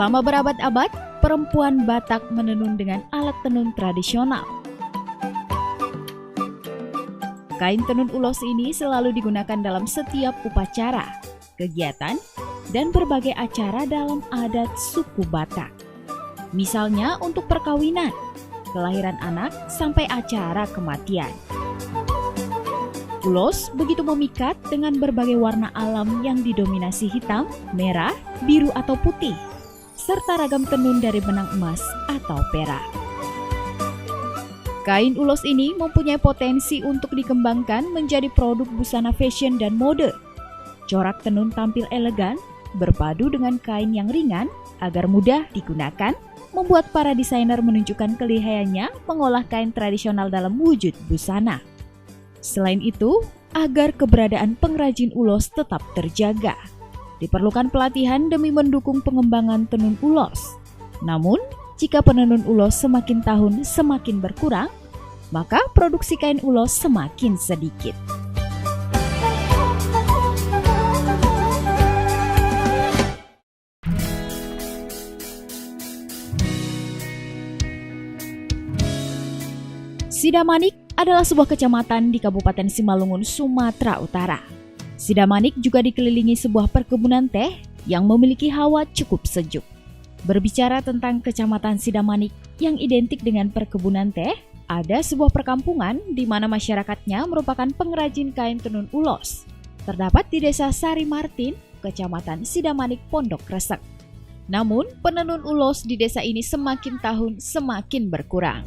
Selama berabad-abad, perempuan Batak menenun dengan alat tenun tradisional. Kain tenun ulos ini selalu digunakan dalam setiap upacara, kegiatan, dan berbagai acara dalam adat suku Batak. Misalnya untuk perkawinan, kelahiran anak, sampai acara kematian. Ulos begitu memikat dengan berbagai warna alam yang didominasi hitam, merah, biru atau putih, serta ragam tenun dari benang emas atau perak. Kain ulos ini mempunyai potensi untuk dikembangkan menjadi produk busana fashion dan mode. Corak tenun tampil elegan, berpadu dengan kain yang ringan agar mudah digunakan, membuat para desainer menunjukkan kelihayannya mengolah kain tradisional dalam wujud busana. Selain itu, agar keberadaan pengrajin ulos tetap terjaga, diperlukan pelatihan demi mendukung pengembangan tenun ulos. Namun, jika penenun ulos semakin tahun semakin berkurang, maka produksi kain ulos semakin sedikit. Sidamanik adalah sebuah kecamatan di Kabupaten Simalungun, Sumatera Utara. Sidamanik juga dikelilingi sebuah perkebunan teh yang memiliki hawa cukup sejuk. Berbicara tentang Kecamatan Sidamanik yang identik dengan perkebunan teh, ada sebuah perkampungan di mana masyarakatnya merupakan pengrajin kain tenun ulos. Terdapat di Desa Sari Martin, Kecamatan Sidamanik, Pondok Kresek. Namun, penenun ulos di desa ini semakin tahun semakin berkurang.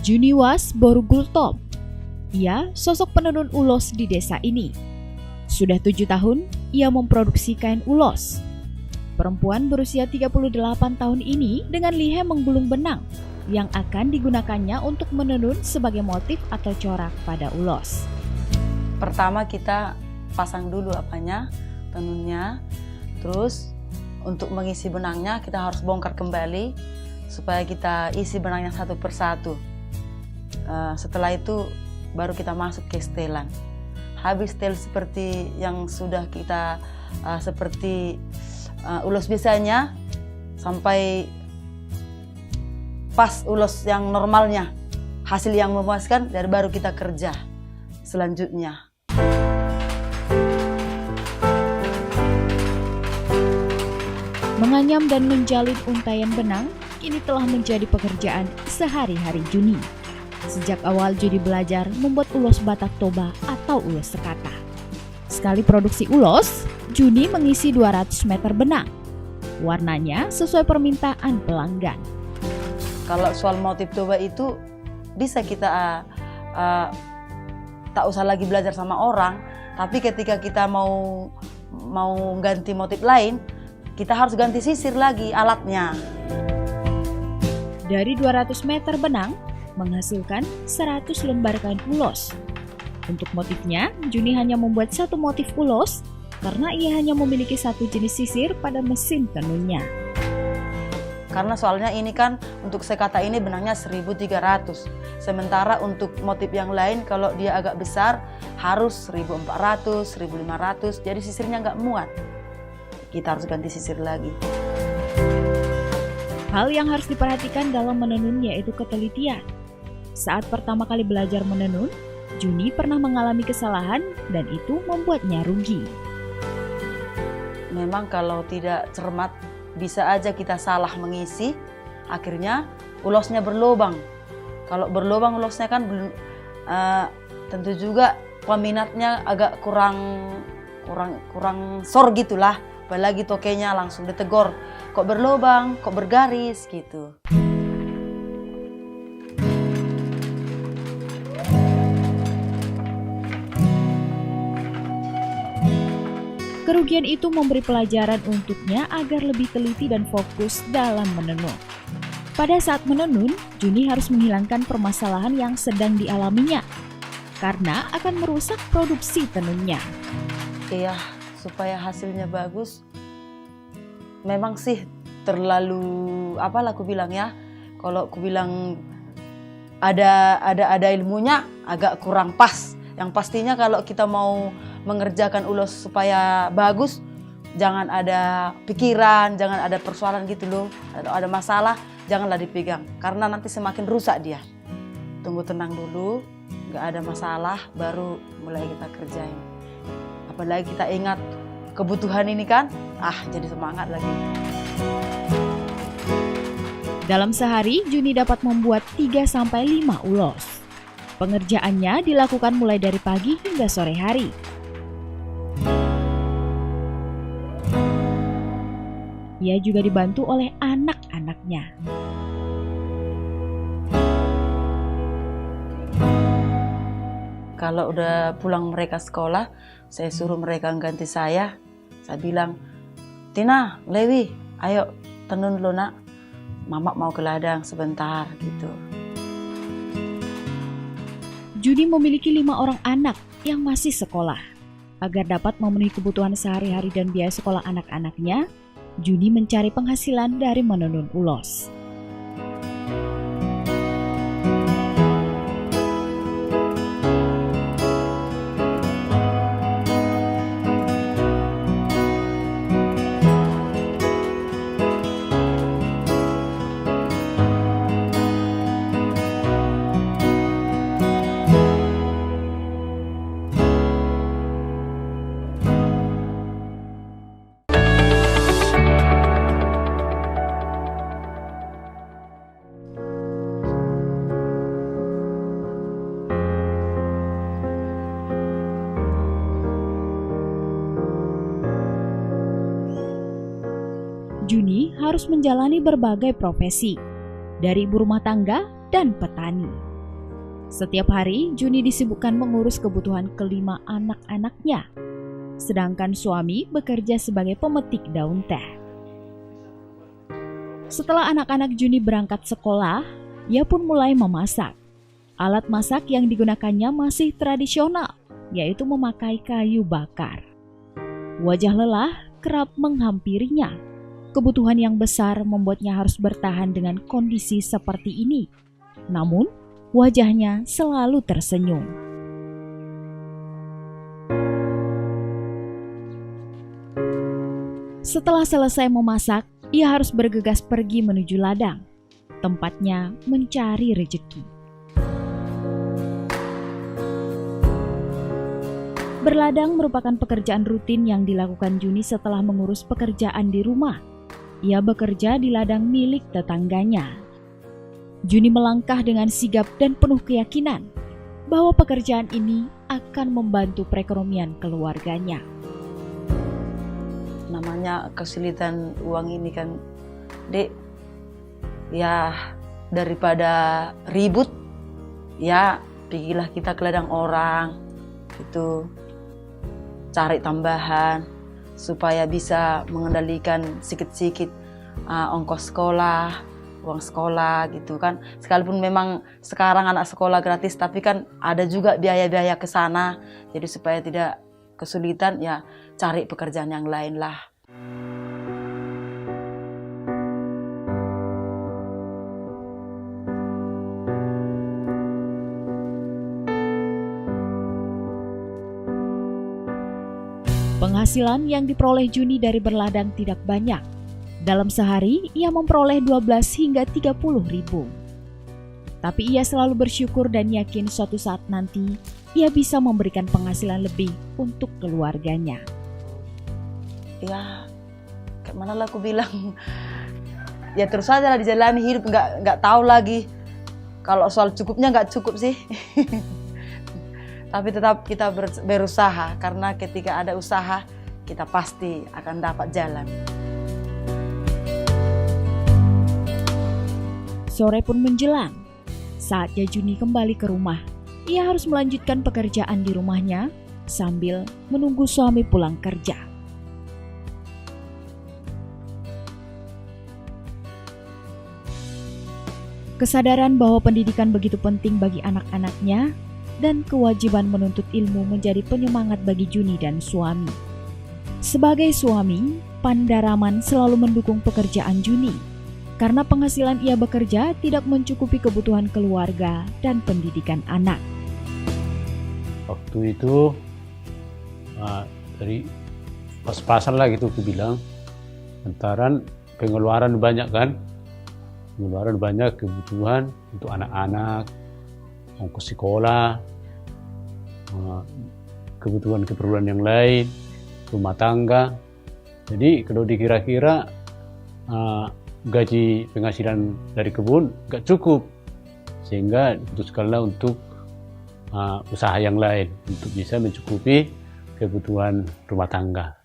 Juniwas Borugultom. Ia sosok penenun ulos di desa ini. Sudah 7 tahun ia memproduksi kain ulos. Perempuan berusia 38 tahun ini dengan lihai menggulung benang yang akan digunakannya untuk menenun sebagai motif atau corak pada ulos. Pertama kita pasang dulu tenunnya. Terus untuk mengisi benangnya kita harus bongkar kembali supaya kita isi benangnya satu persatu. Setelah itu baru kita masuk ke setelan. Habis setel seperti yang sudah kita seperti ulos biasanya sampai pas ulos yang normalnya, hasil yang memuaskan, dari baru kita kerja selanjutnya. Menganyam dan menjalin untaian benang kini telah menjadi pekerjaan sehari-hari Juni. Sejak awal Juni belajar membuat ulos Batak Toba atau ulos sekata. Sekali produksi ulos, Juni mengisi 200 meter benang. Warnanya sesuai permintaan pelanggan. Kalau soal motif Toba itu bisa kita tak usah lagi belajar sama orang, tapi ketika kita mau ganti motif lain, kita harus ganti sisir lagi alatnya. Dari 200 meter benang, menghasilkan 100 lembar kain ulos. Untuk motifnya, Juni hanya membuat satu motif ulos karena ia hanya memiliki satu jenis sisir pada mesin tenunnya. Karena soalnya ini kan untuk sekata ini benangnya 1.300. Sementara untuk motif yang lain kalau dia agak besar harus 1.400, 1.500. Jadi sisirnya nggak muat. Kita harus ganti sisir lagi. Hal yang harus diperhatikan dalam menenun yaitu ketelitian. Saat pertama kali belajar menenun, Juni pernah mengalami kesalahan dan itu membuatnya rugi. Memang kalau tidak cermat, bisa aja kita salah mengisi, akhirnya ulosnya berlubang. Kalau berlubang ulosnya kan tentu juga peminatnya agak kurang sor gitulah. Apalagi tokenya langsung ditegur, kok berlubang, kok bergaris gitu. Kerugian itu memberi pelajaran untuknya agar lebih teliti dan fokus dalam menenun. Pada saat menenun, Juni harus menghilangkan permasalahan yang sedang dialaminya, karena akan merusak produksi tenunnya. Iya, supaya hasilnya bagus, memang sih terlalu aku bilang ya, kalau aku bilang ada ilmunya agak kurang pas. Yang pastinya kalau kita mau mengerjakan ulos supaya bagus, jangan ada pikiran, jangan ada persoalan gitu loh. Ada masalah, janganlah dipegang. Karena nanti semakin rusak dia. Tunggu tenang dulu, nggak ada masalah, baru mulai kita kerjain. Apalagi kita ingat kebutuhan ini kan, jadi semangat lagi. Dalam sehari, Juni dapat membuat 3-5 ulos. Pengerjaannya dilakukan mulai dari pagi hingga sore hari. Ia juga dibantu oleh anak-anaknya. Kalau udah pulang mereka sekolah, saya suruh mereka ganti saya. Saya bilang, Tina, Lewi, ayo tenun dulu nak. Mama mau ke ladang sebentar gitu. Juni memiliki 5 orang anak yang masih sekolah. Agar dapat memenuhi kebutuhan sehari-hari dan biaya sekolah anak-anaknya, Juni mencari penghasilan dari menenun ulos. Juni harus menjalani berbagai profesi, dari ibu rumah tangga dan petani. Setiap hari, Juni disibukkan mengurus kebutuhan kelima anak-anaknya, sedangkan suami bekerja sebagai pemetik daun teh. Setelah anak-anak Juni berangkat sekolah, ia pun mulai memasak. Alat masak yang digunakannya masih tradisional, yaitu memakai kayu bakar. Wajah lelah kerap menghampirinya. Kebutuhan yang besar membuatnya harus bertahan dengan kondisi seperti ini. Namun, wajahnya selalu tersenyum. Setelah selesai memasak, ia harus bergegas pergi menuju ladang. Tempatnya mencari rezeki. Berladang merupakan pekerjaan rutin yang dilakukan Juni setelah mengurus pekerjaan di rumah. Ia bekerja di ladang milik tetangganya. Juni melangkah dengan sigap dan penuh keyakinan bahwa pekerjaan ini akan membantu perekonomian keluarganya. Namanya kesulitan uang ini kan, Dek, ya daripada ribut, ya pergilah kita ke ladang orang, gitu, cari tambahan supaya bisa mengendalikan sedikit-sedikit ongkos sekolah, uang sekolah gitu kan. Sekalipun memang sekarang anak sekolah gratis, tapi kan ada juga biaya-biaya ke sana. Jadi supaya tidak kesulitan, ya cari pekerjaan yang lain lah. Penghasilan yang diperoleh Juni dari berladang tidak banyak. Dalam sehari, ia memperoleh 12 hingga 30 ribu. Tapi ia selalu bersyukur dan yakin suatu saat nanti ia bisa memberikan penghasilan lebih untuk keluarganya. Ya, kayak mana lah aku bilang, ya terus saja lah dijalani hidup, nggak tahu lagi. Kalau soal cukupnya nggak cukup sih. Tapi tetap kita berusaha, karena ketika ada usaha, kita pasti akan dapat jalan. Sore pun menjelang. Saatnya Juni kembali ke rumah. Ia harus melanjutkan pekerjaan di rumahnya sambil menunggu suami pulang kerja. Kesadaran bahwa pendidikan begitu penting bagi anak-anaknya dan kewajiban menuntut ilmu menjadi penyemangat bagi Juni dan suami. Sebagai suami, Pandaraman selalu mendukung pekerjaan Juni karena penghasilan ia bekerja tidak mencukupi kebutuhan keluarga dan pendidikan anak. Waktu itu Dari pas-pasan lah gitu aku bilang, lantaran pengeluaran banyak kan, pengeluaran banyak, kebutuhan untuk anak-anak, ongkos sekolah, kebutuhan keperluan yang lain, rumah tangga. Jadi kalau dikira-kira gaji penghasilan dari kebun gak cukup, sehingga diputuskanlah untuk usaha yang lain untuk bisa mencukupi kebutuhan rumah tangga.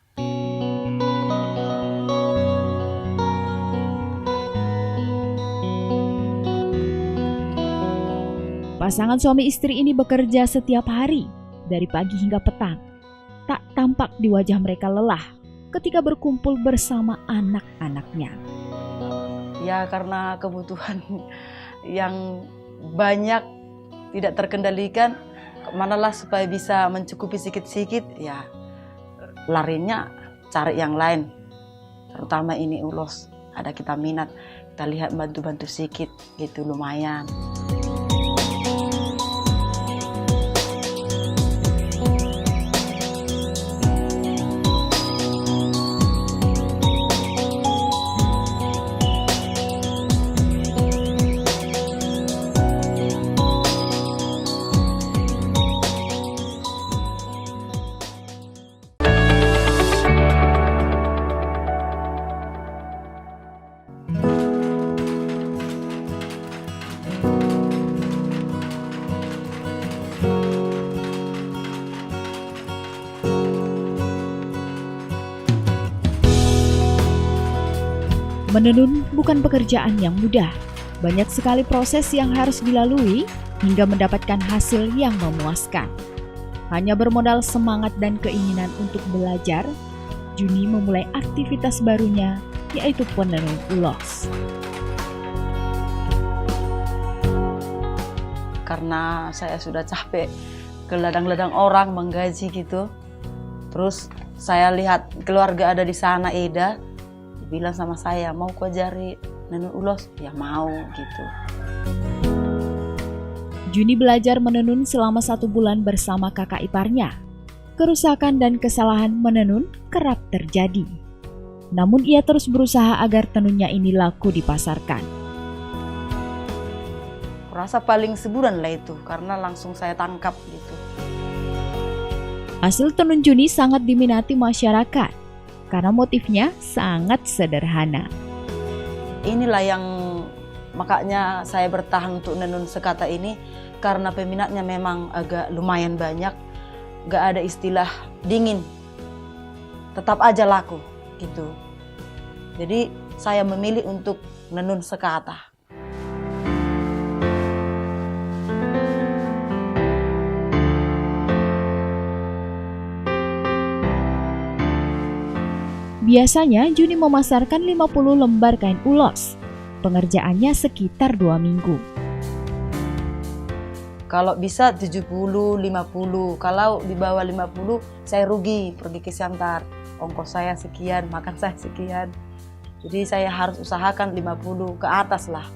Pasangan suami istri ini bekerja setiap hari, dari pagi hingga petang. Tak tampak di wajah mereka lelah ketika berkumpul bersama anak-anaknya. Ya karena kebutuhan yang banyak tidak terkendalikan, manalah supaya bisa mencukupi sedikit-sedikit, ya larinya cari yang lain. Terutama ini ulos, ada kita minat, kita lihat bantu-bantu sedikit gitu lumayan. Menenun bukan pekerjaan yang mudah. Banyak sekali proses yang harus dilalui hingga mendapatkan hasil yang memuaskan. Hanya bermodal semangat dan keinginan untuk belajar, Juni memulai aktivitas barunya, yaitu penenun ulos. Karena saya sudah capek ke ladang-ladang orang menggaji gitu. Terus saya lihat keluarga ada di sana, Eda bilang sama saya, mau ku ajari menenun ulos? Ya mau gitu. Juni belajar menenun selama 1 bulan bersama kakak iparnya. Kerusakan dan kesalahan menenun kerap terjadi. Namun ia terus berusaha agar tenunnya ini laku dipasarkan. Kurasa paling sebulan lah itu, karena langsung saya tangkap gitu. Hasil tenun Juni sangat diminati masyarakat, karena motifnya sangat sederhana. Inilah yang makanya saya bertahan untuk menenun sekata ini, karena peminatnya memang agak lumayan banyak. Gak ada istilah dingin, tetap aja laku gitu. Jadi saya memilih untuk menenun sekata. Biasanya Juni memasarkan 50 lembar kain ulos. Pengerjaannya sekitar 2 minggu. Kalau bisa 70, 50. Kalau di bawah 50 saya rugi, pergi ke Siantar. Ongkos saya sekian, makan saya sekian. Jadi saya harus usahakan 50 ke atas lah,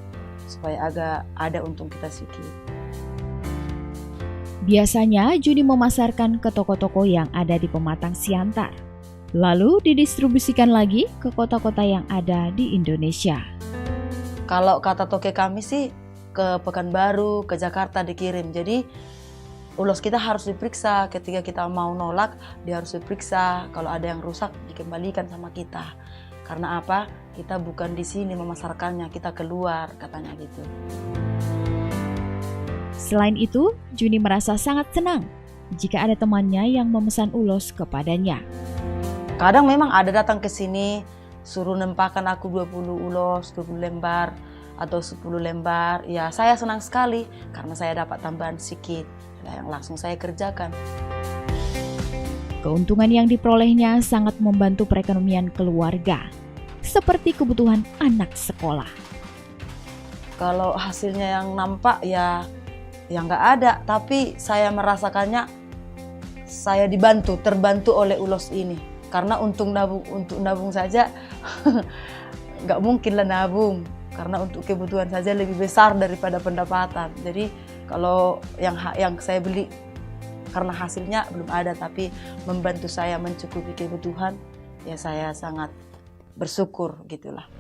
supaya agak ada untung kita sedikit. Biasanya Juni memasarkan ke toko-toko yang ada di Pematang Siantar. Lalu didistribusikan lagi ke kota-kota yang ada di Indonesia. Kalau kata toke kami sih ke Pekanbaru, ke Jakarta dikirim. Jadi ulos kita harus diperiksa. Ketika kita mau nolak, dia harus diperiksa. Kalau ada yang rusak, dikembalikan sama kita. Karena apa? Kita bukan di sini memasarkannya, kita keluar, katanya gitu. Selain itu, Juni merasa sangat senang jika ada temannya yang memesan ulos kepadanya. Kadang memang ada datang ke sini, suruh nempakan aku 20 ulos, 20 lembar, atau 10 lembar. Ya saya senang sekali, karena saya dapat tambahan sedikit, yang langsung saya kerjakan. Keuntungan yang diperolehnya sangat membantu perekonomian keluarga, seperti kebutuhan anak sekolah. Kalau hasilnya yang nampak ya nggak ada, tapi saya merasakannya saya terbantu oleh ulos ini. Karena untuk nabung saja nggak mungkin lah nabung, karena untuk kebutuhan saja lebih besar daripada pendapatan. Jadi kalau yang saya beli karena hasilnya belum ada, tapi membantu saya mencukupi kebutuhan, ya saya sangat bersyukur gitulah.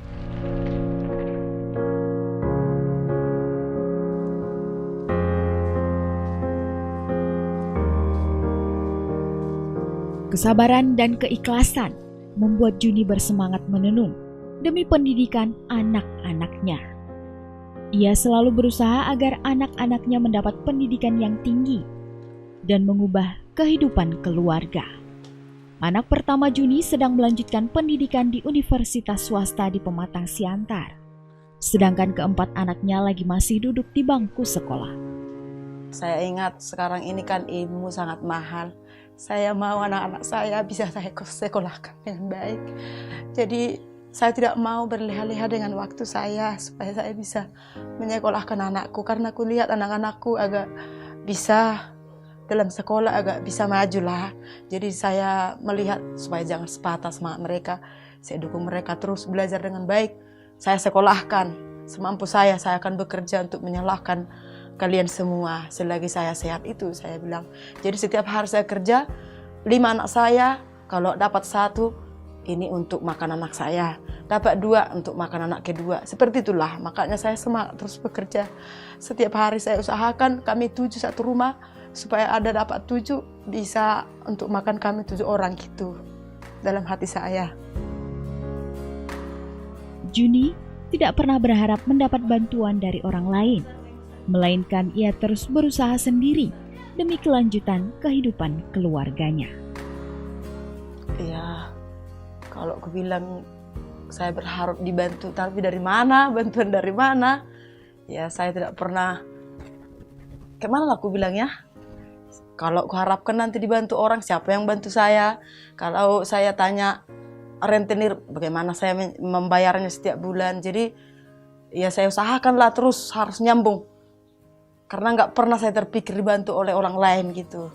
Kesabaran dan keikhlasan membuat Juni bersemangat menenun demi pendidikan anak-anaknya. Ia selalu berusaha agar anak-anaknya mendapat pendidikan yang tinggi dan mengubah kehidupan keluarga. Anak pertama Juni sedang melanjutkan pendidikan di universitas swasta di Pematang Siantar, sedangkan keempat anaknya lagi masih duduk di bangku sekolah. Saya ingat sekarang ini kan ilmu sangat mahal. Saya mau anak-anak saya bisa saya sekolahkan dengan baik. Jadi saya tidak mau berleha-leha dengan waktu saya supaya saya bisa menyekolahkan anakku. Karena aku lihat anak-anakku agak bisa dalam sekolah, agak bisa maju lah. Jadi saya melihat supaya jangan sepatah semangat mereka. Saya dukung mereka terus belajar dengan baik. Saya sekolahkan semampu saya akan bekerja untuk menyalahkan kalian semua selagi saya sehat, itu saya bilang. Jadi setiap hari saya kerja, 5 anak saya, kalau dapat 1 ini untuk makan anak saya, dapat 2 untuk makan anak kedua. Seperti itulah, makanya saya semangat terus bekerja. Setiap hari saya usahakan kami 7 satu rumah, supaya ada dapat 7 bisa untuk makan kami 7 orang gitu dalam hati saya. Juni tidak pernah berharap mendapat bantuan dari orang lain, melainkan ia terus berusaha sendiri demi kelanjutan kehidupan keluarganya. Ya, kalau aku bilang saya berharap dibantu, tapi dari mana, bantuan dari mana? Ya, saya tidak pernah, kemana lah aku bilang ya? Kalau aku harapkan nanti dibantu orang, siapa yang bantu saya? Kalau saya tanya rentenir, bagaimana saya membayarnya setiap bulan? Jadi, ya saya usahakanlah terus harus nyambung. Karena nggak pernah saya terpikir dibantu oleh orang lain gitu.